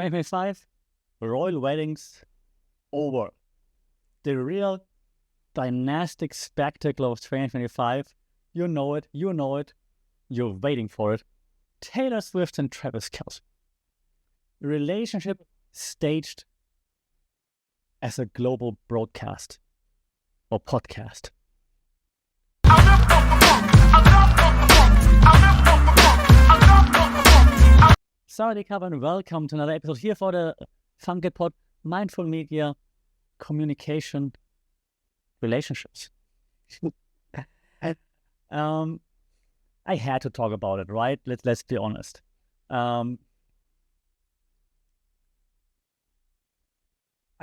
2025, royal weddings over. The real dynastic spectacle of 2025. You know it. You're waiting for it. Taylor Swift and Travis Kelce. Relationship staged as a global broadcast or podcast. Saudi and welcome to another episode here for the Funky Pod Mindful Media Communication Relationships. I had to talk about it, right? Let's be honest. I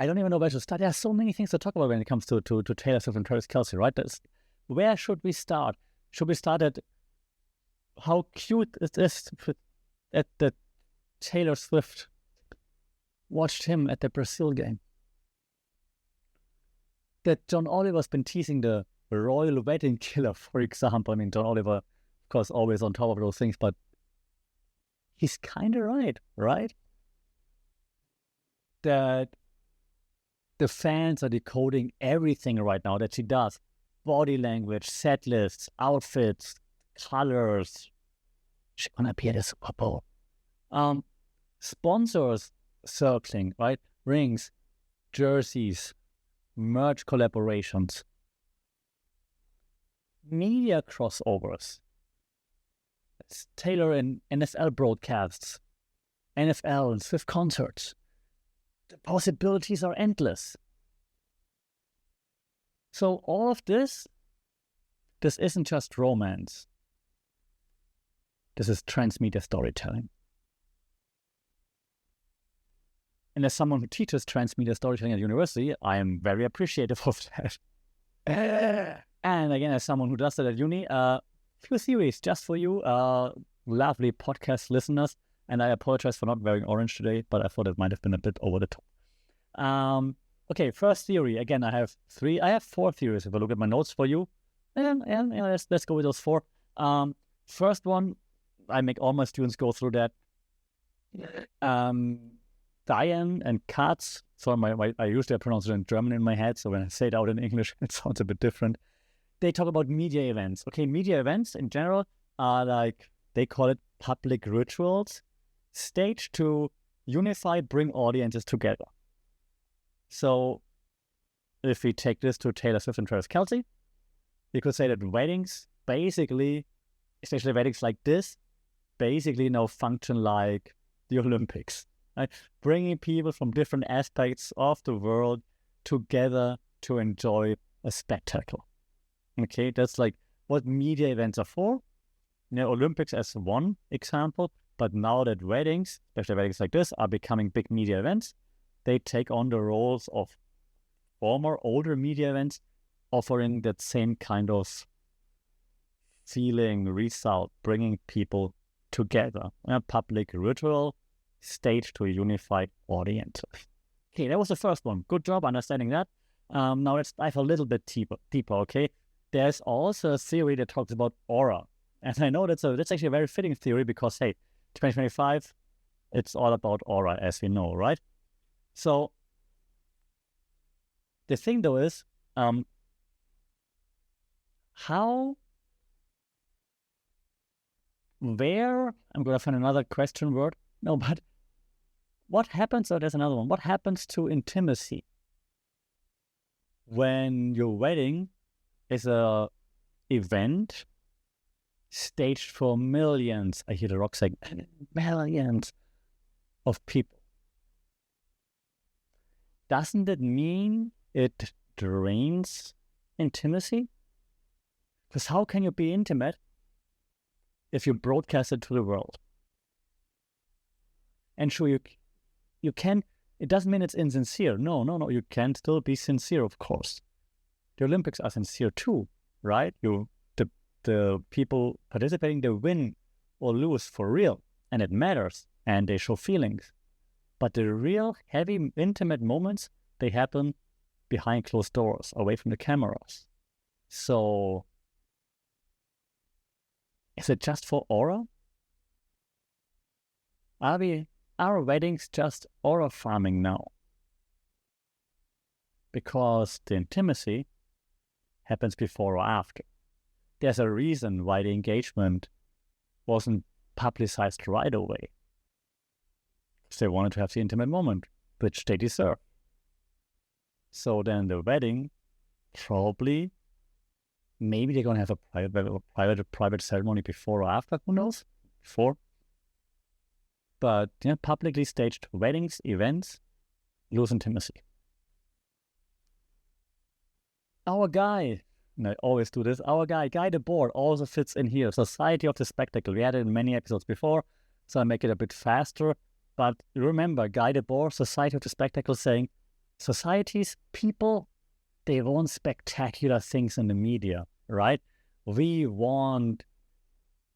don't even know where to start. There are so many things to talk about when it comes to Taylor Swift and Travis Kelce, right? Where should we start? Should we start at how cute it is at the Taylor Swift watched him at the Brazil game? That John Oliver's been teasing the royal wedding killer, for example. I mean, John Oliver, of course, always on top of those things, but he's kind of right? That the fans are decoding everything right now that she does. Body language, set lists, outfits, colors. She's gonna be at the Super Bowl. Sponsors circling, right? Rings, jerseys, merch collaborations, media crossovers. It's Taylor in NFL broadcasts, NFL and Swift concerts. The possibilities are endless. So all of this isn't just romance. This is transmedia storytelling. And as someone who teaches transmedia storytelling at university, I am very appreciative of that. And again, as someone who does that at uni, few theories just for you, lovely podcast listeners. And I apologize for not wearing orange today, but I thought it might have been a bit over the top. Okay, first theory. Again, I have 4 theories if I look at my notes for you. And let's go with those 4. First one, I make all my students go through that. Dayan Katz. So I usually pronounce it in German in my head, so when I say it out in English, it sounds a bit different. They talk about media events. Okay, media events in general are like, they call it public rituals, staged to unify, bring audiences together. So if we take this to Taylor Swift and Travis Kelce, you could say that weddings basically, especially weddings like this, basically now function like the Olympics. Right? Bringing people from different aspects of the world together to enjoy a spectacle. Okay, that's like what media events are for. Olympics as one example, but now that weddings, especially weddings like this, are becoming big media events, they take on the roles of former, older media events, offering that same kind of feeling, result, bringing people together. A public ritual, staged to a unified audience. Okay, that was the first one. Good job understanding that. Now let's dive a little bit deeper, okay? There's also a theory that talks about aura. And I know that's actually a very fitting theory because, hey, 2025, it's all about aura, as we know, right? So the thing, though, is where, I'm going to find another question word. No, but what happens, there's another one. What happens to intimacy when your wedding is a event staged for millions, I hear the rock saying, millions of people? Doesn't it mean it drains intimacy? Because how can you be intimate if you broadcast it to the world? And sure, you can, it doesn't mean it's insincere. No, you can still be sincere, of course. The Olympics are sincere too, right? The people participating, they win or lose for real, and it matters, and they show feelings. But the real heavy, intimate moments, they happen behind closed doors, away from the cameras. So, is it just for aura? Are we Are weddings just aura farming now? Because the intimacy happens before or after. There's a reason why the engagement wasn't publicized right away. Because they wanted to have the intimate moment, which they deserve. So then the wedding, probably, maybe they're going to have a private ceremony before or after, who knows? Before. But publicly staged weddings, events, lose intimacy. Our guy, and I always do this, our guy Debord also fits in here. Society of the Spectacle. We had it in many episodes before, so I make it a bit faster. But remember, Guy Debord, Society of the Spectacle, saying, societies, people, they want spectacular things in the media, right? We want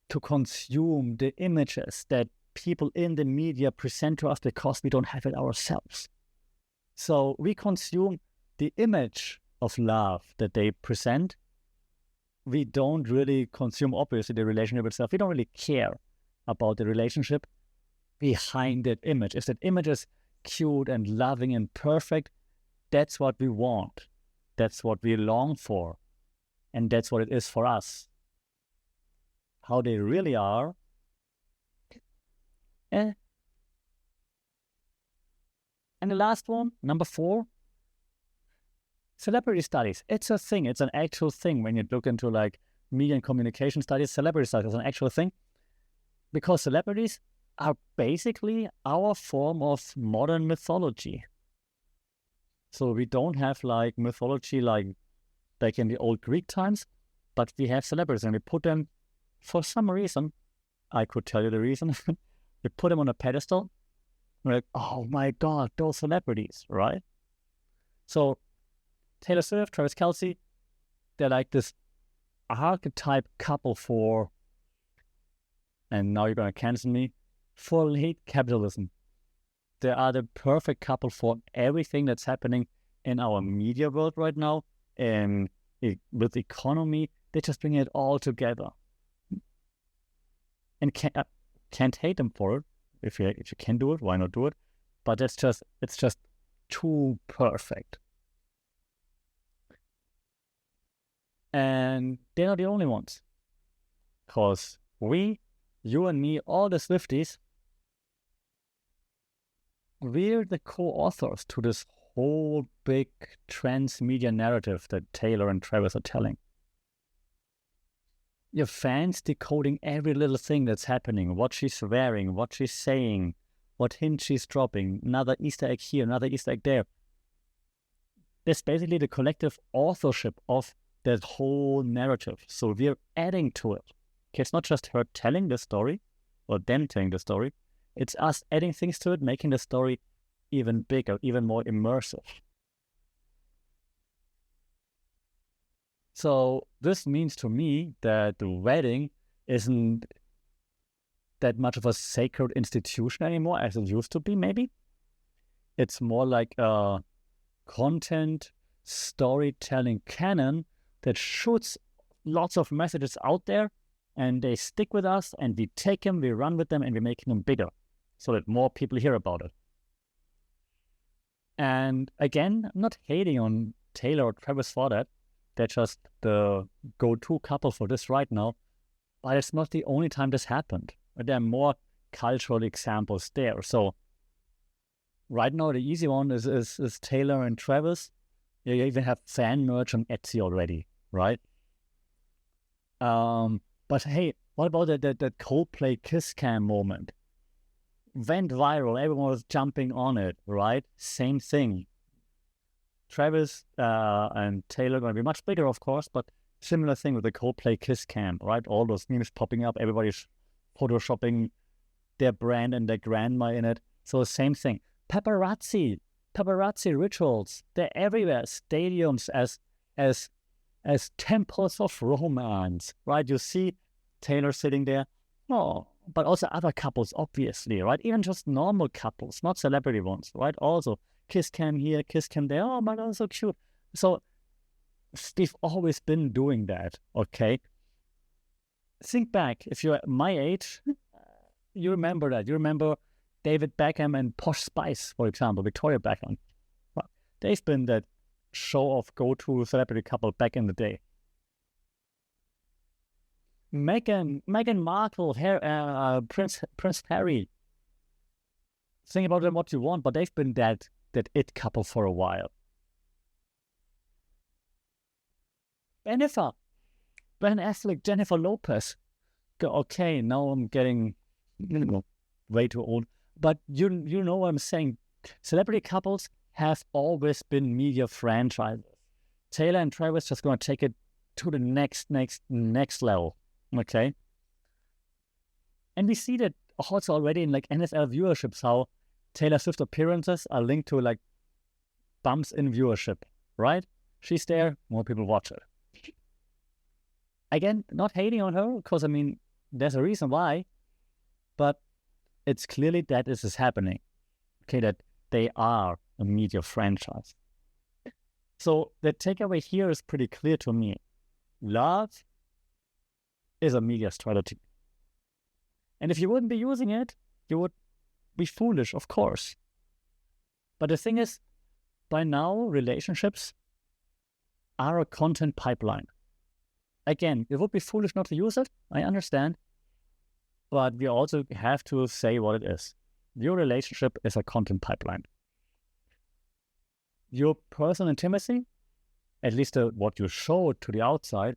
to consume the images that people in the media present to us because we don't have it ourselves. So we consume the image of love that they present. We don't really consume, obviously, the relationship itself. We don't really care about the relationship behind that image. If that image is cute and loving and perfect, that's what we want. That's what we long for. And that's what it is for us. How they really are, And the last one, number 4, celebrity studies. It's a thing. It's an actual thing. When you look into like media and communication studies, celebrity studies is an actual thing. Because celebrities are basically our form of modern mythology. So we don't have like mythology like back in the old Greek times, but we have celebrities and we put them, for some reason, I could tell you the reason, we put them on a pedestal. We're like, oh my God, those celebrities, right? So Taylor Swift, Swift-Kelce, they're like this archetype couple for, and now you're going to cancel me, for late capitalism. They are the perfect couple for everything that's happening in our media world right now, and with the economy. They just bring it all together. And can't hate them for it. If you can do it, why not do it? But it's just too perfect. And they're not the only ones. Because you and me, all the Swifties, we're the co-authors to this whole big transmedia narrative that Taylor and Travis are telling. Your fans decoding every little thing that's happening, what she's wearing, what she's saying, what hint she's dropping, another Easter egg here, another Easter egg there. That's basically the collective authorship of that whole narrative. So we're adding to it. Okay, it's not just her telling the story or them telling the story. It's us adding things to it, making the story even bigger, even more immersive. So this means to me that the wedding isn't that much of a sacred institution anymore as it used to be, maybe. It's more like a content storytelling canon that shoots lots of messages out there, and they stick with us, and we take them, we run with them, and we're making them bigger so that more people hear about it. And again, I'm not hating on Taylor or Travis for that. They're just the go-to couple for this right now. But it's not the only time this happened. There are more cultural examples there. So right now, the easy one is Taylor and Travis. You even have fan merch on Etsy already, right? But hey, what about that Coldplay kiss cam moment? Went viral. Everyone was jumping on it, right? Same thing. Travis and Taylor are going to be much bigger, of course, but similar thing with the Coldplay kiss cam, right? All those memes popping up, everybody's photoshopping their brand and their grandma in it. So same thing. Paparazzi rituals, they're everywhere. Stadiums as temples of romance, right? You see Taylor sitting there. Oh, but also other couples, obviously, right? Even just normal couples, not celebrity ones, right? Also, kiss cam here, kiss cam there. Oh my God, so cute. So we've always been doing that, okay? Think back, if you're my age, you remember that. You remember David Beckham and Posh Spice, for example, Victoria Beckham. Well, they've been that show-off go-to celebrity couple back in the day. Meghan Markle, Prince Harry. Think about them what you want, but they've been that it couple for a while. Ben Affleck, Jennifer Lopez. Okay, now I'm getting way too old. But you know what I'm saying. Celebrity couples have always been media franchises. Taylor and Travis just going to take it to the next level. Okay? And we see that also already in like NFL viewerships, how Taylor Swift appearances are linked to like bumps in viewership, right? She's there, more people watch it. Again, not hating on her, because I mean, there's a reason why, but it's clearly that this is happening. Okay, that they are a media franchise. So the takeaway here is pretty clear to me. Love is a media strategy. And if you wouldn't be using it, you would be foolish, of course. But the thing is, by now, relationships are a content pipeline. Again, it would be foolish not to use it, I understand. But we also have to say what it is. Your relationship is a content pipeline. Your personal intimacy, at least what you show to the outside,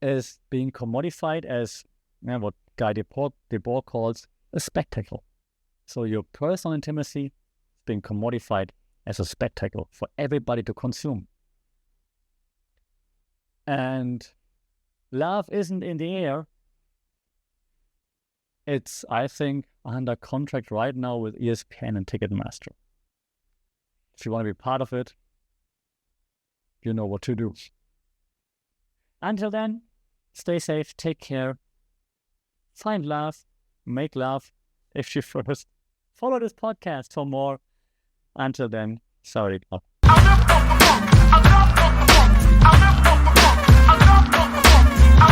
is being commodified as what Guy Debord calls a spectacle. So your personal intimacy is being commodified as a spectacle for everybody to consume. And love isn't in the air. It's, I think, under contract right now with ESPN and Ticketmaster. If you want to be part of it, you know what to do. Until then, stay safe, take care, find love, make love if you first. Follow this podcast for more. Until then, sorry.